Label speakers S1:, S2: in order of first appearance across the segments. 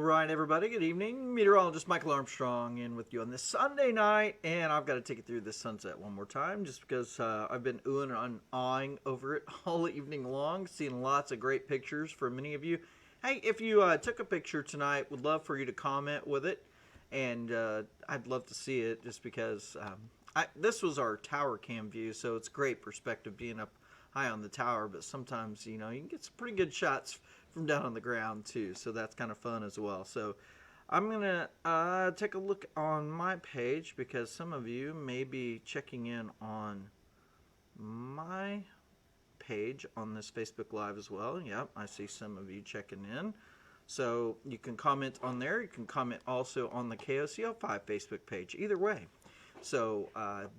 S1: All right, everybody. Good evening. Meteorologist Michael Armstrong in with you on this Sunday night, and I've got to take you through this sunset one more time, just because I've been oohing and awing over it all evening long, seeing lots of great pictures from many of you. Hey, if you took a picture tonight, would love for you to comment with it, and I'd love to see it, just because this was our tower cam view, so it's great perspective being up high on the tower, but sometimes you can get some pretty good shots from down on the ground too, so that's kind of fun as well. So I'm gonna take a look on my page, because some of you may be checking in on my page on this Facebook Live as well. Yep, I see some of you checking in. So you can comment on there. You can comment also on the KOCL5 Facebook page. Either way. So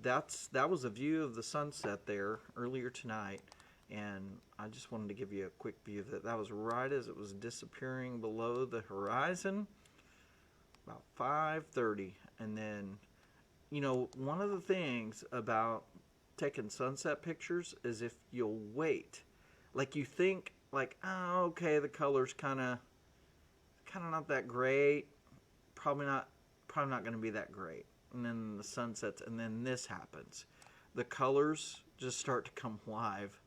S1: that was a view of the sunset there earlier tonight, and I just wanted to give you a quick view of that. That was right as it was disappearing below the horizon, about 5:30. And then, one of the things about taking sunset pictures is if you'll wait, like you think, like, oh, okay, the color's kind of not that great, probably not going to be that great. And then the sun sets, and then this happens. The colors just start to come live.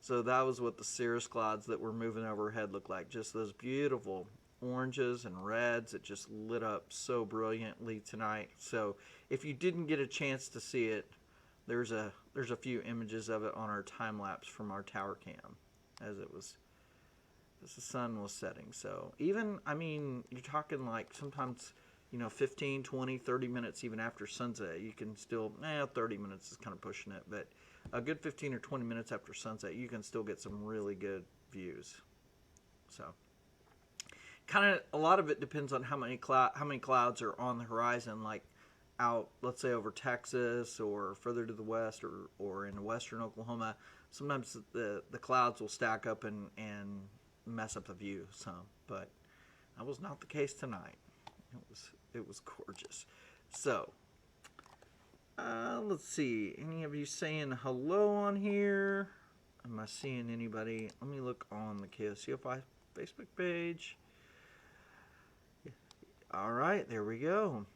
S1: So that was what the cirrus clouds that were moving overhead looked like. Just those beautiful oranges and reds that just lit up so brilliantly tonight. So if you didn't get a chance to see it, there's a few images of it on our time lapse from our tower cam as the sun was setting. So even, you're talking like sometimes 15, 20, 30 minutes even after sunset, you can still, 30 minutes is kind of pushing it, but a good 15 or 20 minutes after sunset, you can still get some really good views. So, kind of, a lot of it depends on how many clouds are on the horizon, like out, let's say, over Texas or further to the west, or in western Oklahoma. Sometimes the clouds will stack up and mess up the view some, but that was not the case tonight. It was gorgeous. So, let's see. Any of you saying hello on here? Am I seeing anybody? Let me look on the KOCL5 Facebook page. All right, there we go.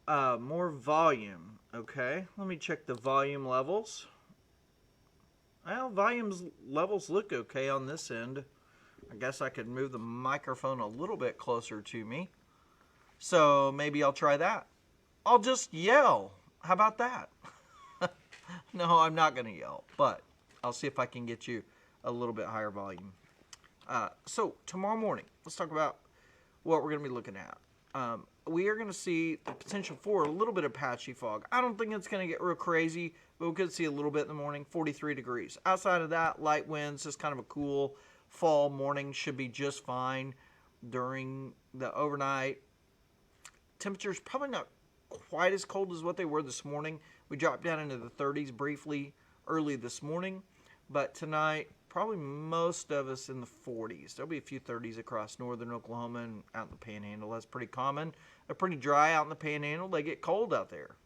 S1: More volume. Okay, let me check the volume levels. Well, levels look okay on this end. I guess I could move the microphone a little bit closer to me. So maybe I'll try that. I'll just yell. How about that? No, I'm not going to yell, but I'll see if I can get you a little bit higher volume. So tomorrow morning, let's talk about what we're going to be looking at. We are going to see the potential for a little bit of patchy fog. I don't think it's going to get real crazy, but we could see a little bit in the morning, 43 degrees. Outside of that, light winds, just kind of a cool fall morning, should be just fine during the overnight. Temperatures probably not quite as cold as what they were this morning. We dropped down into the 30s briefly early this morning, but tonight probably most of us in the 40s. There'll be a few 30s across northern Oklahoma and out in the Panhandle. That's pretty common. They're pretty dry out in the Panhandle. They get cold out there.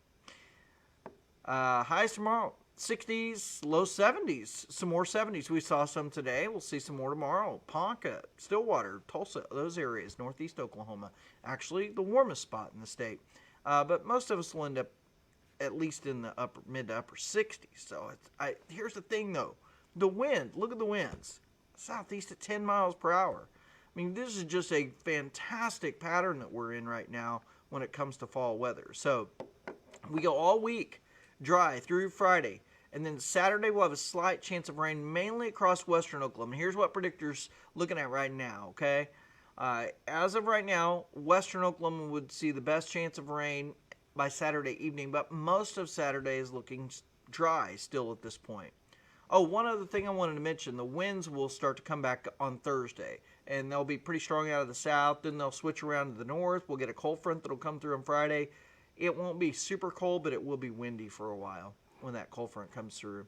S1: Highs tomorrow, 60s, low 70s. Some more 70s. We saw some today. We'll see some more tomorrow. Ponca, Stillwater, Tulsa, those areas, northeast Oklahoma. Actually, the warmest spot in the state. But most of us will end up at least in the mid to upper 60s. So here's the thing, though. The wind, look at the winds. Southeast at 10 miles per hour. This is just a fantastic pattern that we're in right now when it comes to fall weather. So we go all week dry through Friday. And then Saturday we'll have a slight chance of rain, mainly across western Oklahoma. Here's what predictors looking at right now, okay? As of right now, western Oklahoma would see the best chance of rain by Saturday evening, but most of Saturday is looking dry still at this point. Oh, one other thing I wanted to mention, the winds will start to come back on Thursday, and they'll be pretty strong out of the south, then they'll switch around to the north. We'll get a cold front that'll come through on Friday. It won't be super cold, but it will be windy for a while when that cold front comes through.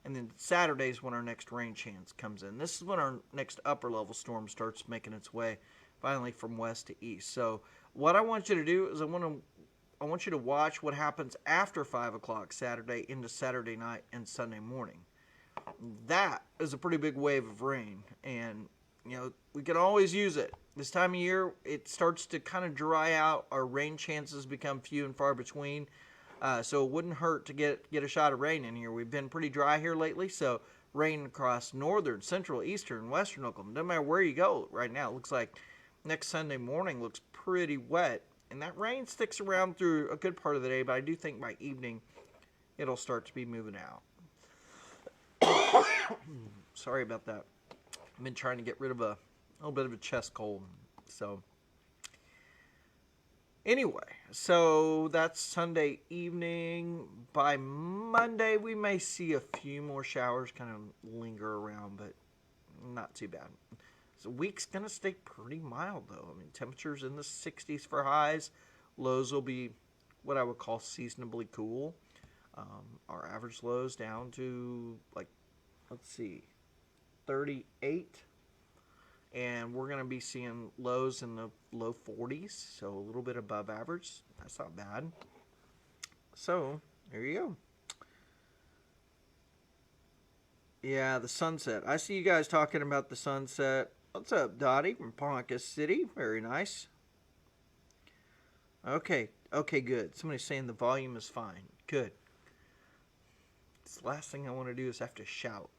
S1: And then Saturday is when our next rain chance comes in. This is when our next upper level storm starts making its way finally from west to east. So what I want you to do is I want you to watch what happens after 5 o'clock Saturday into Saturday night and Sunday morning. That is a pretty big wave of rain, and we can always use it. This time of year, it starts to kind of dry out. Our rain chances become few and far between. So it wouldn't hurt to get a shot of rain in here. We've been pretty dry here lately, so rain across northern, central, eastern, western Oklahoma. No matter where you go right now, it looks like next Sunday morning looks pretty wet. And that rain sticks around through a good part of the day, but I do think by evening it'll start to be moving out. Sorry about that. I've been trying to get rid of a little bit of a chest cold. So, anyway, so that's Sunday evening. By Monday, we may see a few more showers kind of linger around, but not too bad. The week's going to stay pretty mild, though. I mean, temperatures in the 60s for highs. Lows will be what I would call seasonably cool. Our average lows down to, 38. And we're going to be seeing lows in the low 40s, so a little bit above average. That's not bad. So, there you go. Yeah, the sunset. I see you guys talking about the sunset. What's up, Dottie from Ponca City? Very nice. Okay, good. Somebody's saying the volume is fine. Good. The last thing I want to do is have to shout.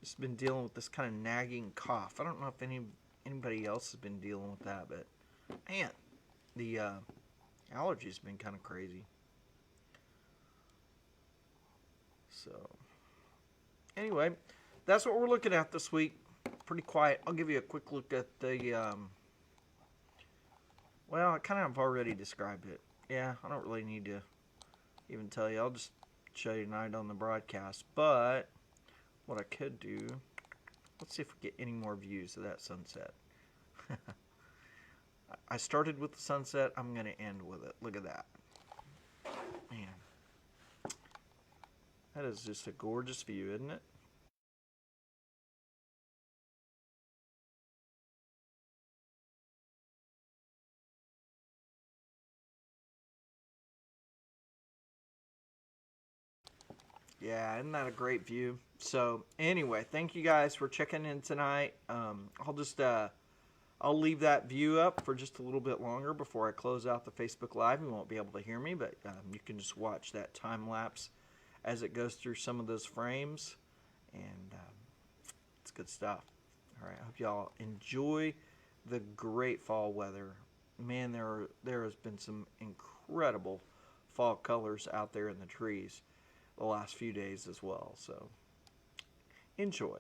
S1: Just been dealing with this kind of nagging cough. I don't know if anybody else has been dealing with that, but man, the allergies been kind of crazy. So anyway, that's what we're looking at this week. Pretty quiet. I'll give you a quick look at the well, I kind of have already described it. Yeah, I don't really need to even tell you. I'll just show you tonight on the broadcast. But what I could do, let's see if we get any more views of that sunset. I started with the sunset. I'm going to end with it. Look at that. Man. That is just a gorgeous view, isn't it? Yeah, isn't that a great view? So anyway, thank you guys for checking in tonight. I'll leave that view up for just a little bit longer before I close out the Facebook Live. You won't be able to hear me, but you can just watch that time lapse as it goes through some of those frames, and it's good stuff. All right, I hope y'all enjoy the great fall weather. Man, there has been some incredible fall colors out there in the trees the last few days as well. So enjoy.